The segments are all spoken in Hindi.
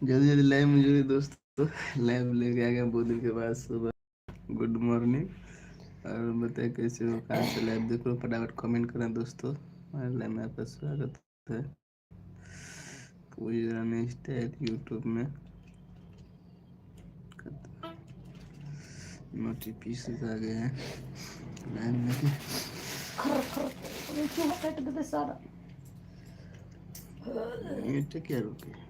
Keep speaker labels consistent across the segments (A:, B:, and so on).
A: जल्दी जल्दी लाइव में जुड़े दोस्तों। लाइव लेके आ गया बहुत दिन के बाद सुबह। Good morning. और बताए कैसे हो, कहाँ से लाइव देख रहे हो, फटाफट कमेंट करें दोस्तों। हमारे लाइव में आपका स्वागत है। पूरी रनिंग स्टाइल यूट्यूब में नोटिफिकेशन आ गए हैं लाइव में के। ये क्या रुके।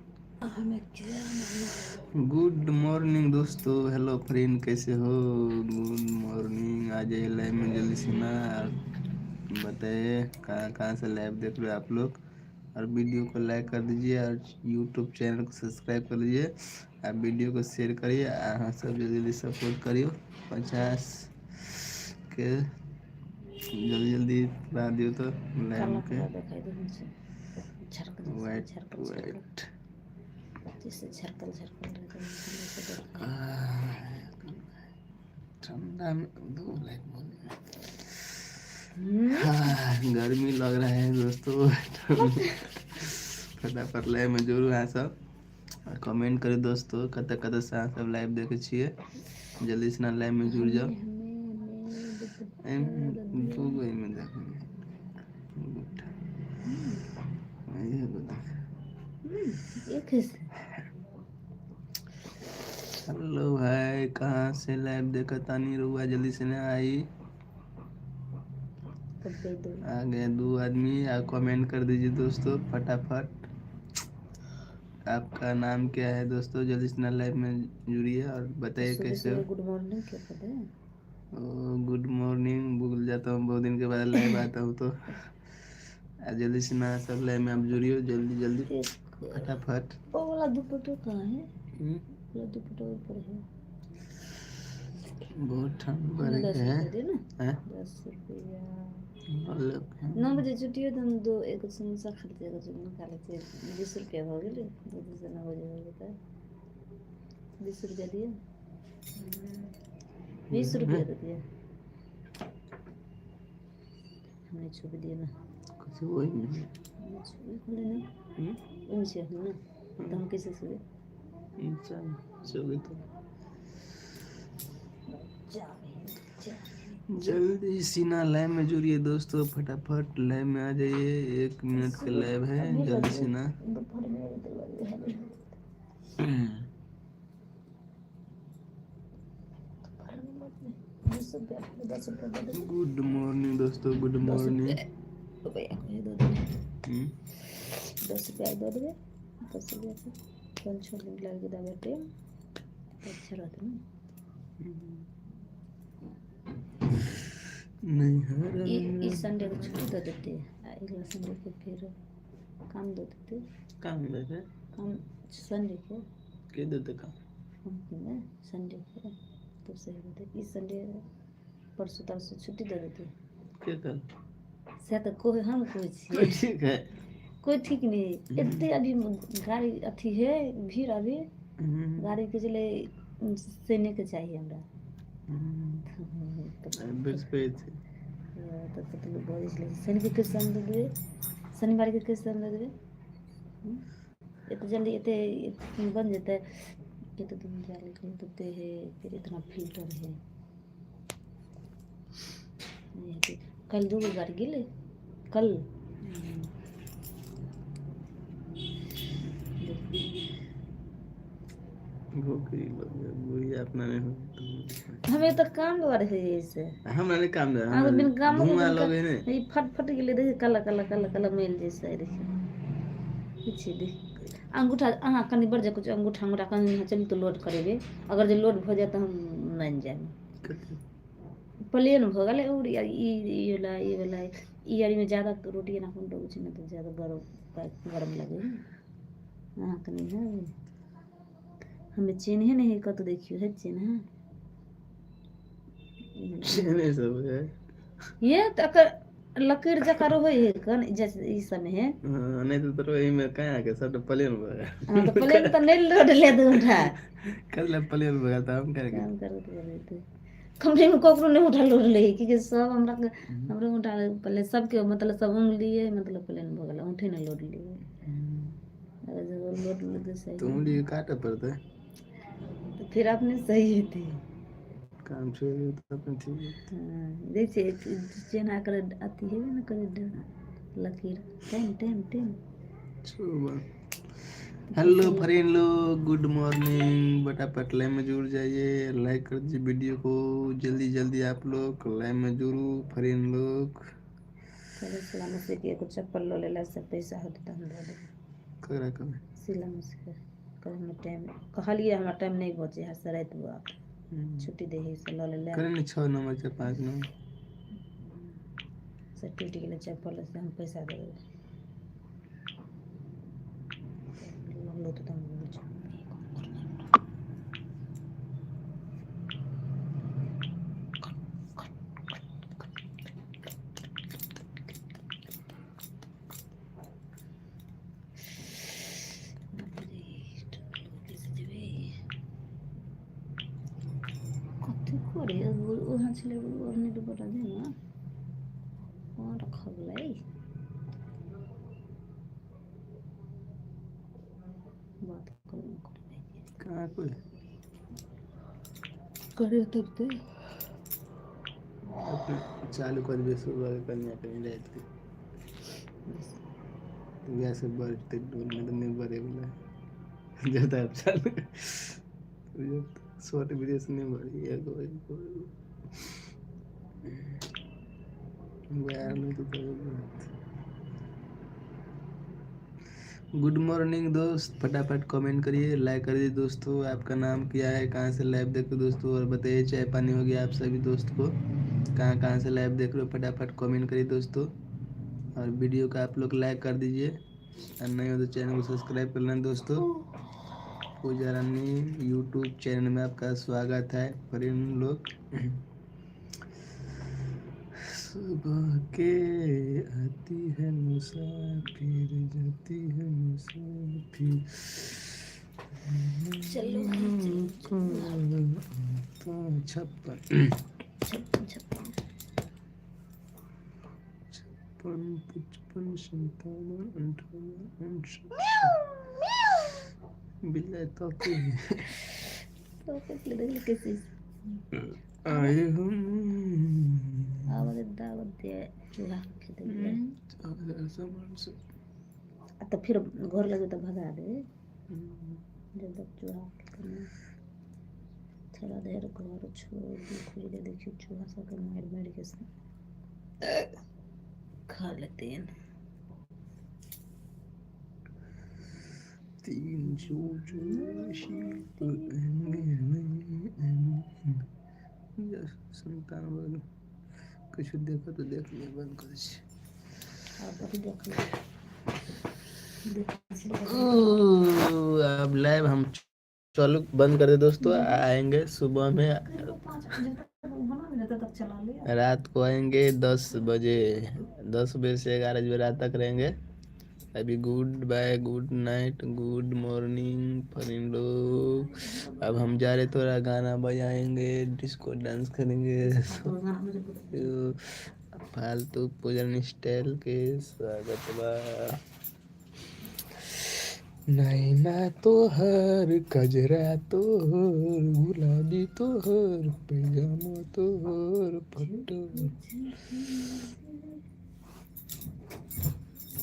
A: गुड मॉर्निंग दोस्तों, हेलो फ्रेंड, कैसे हो। Good morning. आ जाइए लाइव में जल्दी से ना। बताइए कहाँ कहाँ से लाइव देख रहे हो आप लोग। और वीडियो को लाइक कर दीजिए और यूट्यूब चैनल को सब्सक्राइब कर लीजिए। आप वीडियो को शेयर करिए। हाँ, सब जल्दी जल्दी सपोर्ट करिए। 50 के जल्दी जल्दी करा दियो तो लाइव के। वाइट वाइट ठंडा में दो लाइट गर्मी लग रहा है दोस्तों। फटाफट लाइव में जरूर आ सब और कमेंट करें दोस्तों। कतऽ कतऽ से अहाँ सब लाइव देखे छिए। जल्दी से ना लाइव में जुड़ जाओ। हेलो भाई, कहाँ से लाइव देखा तानी रुआ, जल्दी से ना आई। आ गए 2 आदमी। आप कमेंट कर दीजिए दोस्तों फटाफट। आपका नाम क्या है दोस्तों, जल्दी से ना लाइव में जुड़िए और बताइए कैसे हो।
B: गुड मॉर्निंग क्या पता है।
A: गुड मॉर्निंग भूल जाता हूँ, बहुत दिन के बाद लाइव आता हूँ तो। जल्दी से ना सब लाइव में आप जुड़िए जल्दी जल्दी फटाफट।
B: वो वाला दुपट्टा कहाँ है। वाला दुपट्टा ऊपर है।
A: बहुत ठंड बढ़ गया है ना।
B: 10 रुपया 9 बजे छुट्टी हो तो हम दो एक समोसा खरीदे जो निकाले थे। 20 रुपया हो गए। 2 से 9 बजे हो गया 20 रुपया दिए। 20 रुपया दे दिया हमने। छुप दिए ना
A: कुछ वही में
B: खुले ना उनसे ना तो हम कैसे सुबह
A: तो जल्दी सीना लाइव में जुड़िए दोस्तों। फटाफट लाइव में आ जाइए। 1 मिनट का लाइव है, जल्दी सीना। गुड मॉर्निंग दोस्तों, गुड मॉर्निंग।
B: 10 रुपया दे देवे। 10 रुपया से 5-6 दिन लग गया बैठे अच्छा रहता ना।
A: नहीं
B: इस संडे को छुट्टी दे देते हैं। अगला संडे को फिर काम दे देते।
A: काम देते
B: काम संडे को
A: के देते काम
B: कंपनी में संडे को तो सही रहते। इस संडे परसों तरसों छुट्टी दे देते
A: के कल
B: से तो कोई हम कोई
A: ठीक है।
B: कोई ठीक नहीं। इतने अभी गाड़ी अथी है भीड़ अभी गाड़ी के चले सेने के चाहिए हमरा। शनि के किस दे देवे। शनिवार के किस दे देवे। ये तो जल्दी ये बन जाता है। ये तो तुम जा लेते है फिर इतना फिल्टर है। कल 2 गाड़ी गिले कल
A: अपना
B: हमें तो काम द्वारा है ऐसे
A: हमारे काम
B: धुआं लगे ने ये फट फट गेले देखिए काला काला काला काला मेल जैसा है देखिए पीछे देख अंगूठा अहाँ कनी बढ़ जा कुछ अंगूठा अंगूठा कनी चली तो लोड करेबे। अगर जो लोड हो जाए तो हम मान जाए प्लेन हो गए और ये वाला ये यारी में ज़्यादा रोटी ना कौन डोग ना तो ज़्यादा गरम लगे अहाँ कनी है हमें चेन है नहीं कत देखियो है चेन है
A: सब है
B: ये तक लकीर जकर होय है कन जैसे ई सब है।
A: नहीं तो एही में कहां के सब प्लेन बगा।
B: हां तो प्लेन तो नहीं लोड ले दूंगा
A: कल प्लेन बगा था हम
B: काम करते रहते कमरे में ककरो नहीं उठा लोड ले कि सब हमरा हमरे उठा पहले सबके मतलब सब उंगली मतलब प्लेन भ गेल उठे नहीं लोड लिए अगर जब लोड लगे सही
A: तो उंगली काटा पड़ता है
B: तो फिर अपने सही होते
A: काम छोड़ तो अपन ठीक
B: हाँ देखिए चेना कर आती है ना करे लकीर टेन टेन टेन
A: सुबह हेलो फ्रेंड लोग गुड मॉर्निंग फटाफट लाइन में जुड़ जाइए लाइक कर दीजिए वीडियो को जल्दी जल्दी आप लोग लाइन में जुड़ो फ्रेंड लोग
B: चलो सिला मसीह के कुछ चप्पल लो लेला से पैसा होता तो हम दे देंगे
A: करा कब
B: सिला मसीह करे में टाइम कहलिए हमारा टाइम नहीं बचे है से रात बुआ छुट्टी दे ही से लो ले
A: करे नहीं 6 नंबर से 5 नंबर
B: से टूट गेले चप्पल से हम पैसा दे देंगे लो तो तुम করে ওখানে ছেলে ওখানে দুপুরটা দেয় না ওটা খাবলাই बात करूँ
A: कहाँ कोई
B: करे तब
A: अपने चालू कर दे सुबह कन्या कहीं रहती वैसे बढ़ते डोल में तो नहीं भरे बोला ज़्यादा आप चालू शॉर्ट वीडियो से नहीं भरी है कोई वायरल तो गुड मॉर्निंग दोस्त फटाफट कमेंट करिए लाइक करिए दोस्तों आपका नाम क्या है कहाँ से लाइव देख रहे हो दोस्तों और बताइए चाय पानी हो गया आप सभी दोस्त को कहाँ कहाँ से लाइव देख रहे हो फटाफट कमेंट करिए दोस्तों और वीडियो का आप लोग लाइक कर दीजिए और नहीं हो तो चैनल को सब्सक्राइब कर लेना दोस्तों पूजा रानी यूट्यूब चैनल में आपका स्वागत है फ्रेंड लोग सुबह के आती है मुसाफिर जाती है मुसाफिर
B: चलो
A: तो 56 55 55 57 58 बिल्ला तो
B: कैसे
A: आए हम
B: आवाज दावत दे चूल्हा खेते तो फिर घर लगे तो भगा दे जब तक चूल्हा करना थोड़ा देर घर छोड़ दी खुले देखिए चूल्हा सब मार मार के खा लेते हैं
A: तीन संतान वालों कुछ देखो तो देख लिया बंद कर अब लाइव हम चालू बंद कर दे दोस्तों आएंगे सुबह में रात को आएंगे 10 बजे से 11 बजे रात तक रहेंगे अभी good bye good night good morning friend लोग अब हम जा रहे थोड़ा गाना बजाएंगे डिस्को डांस करेंगे फालतू पूजन स्टाइल के स्वागत बा नैना तो हर कजरा तो हर गुलाबी तो हर पैजामा तो हर पट्टो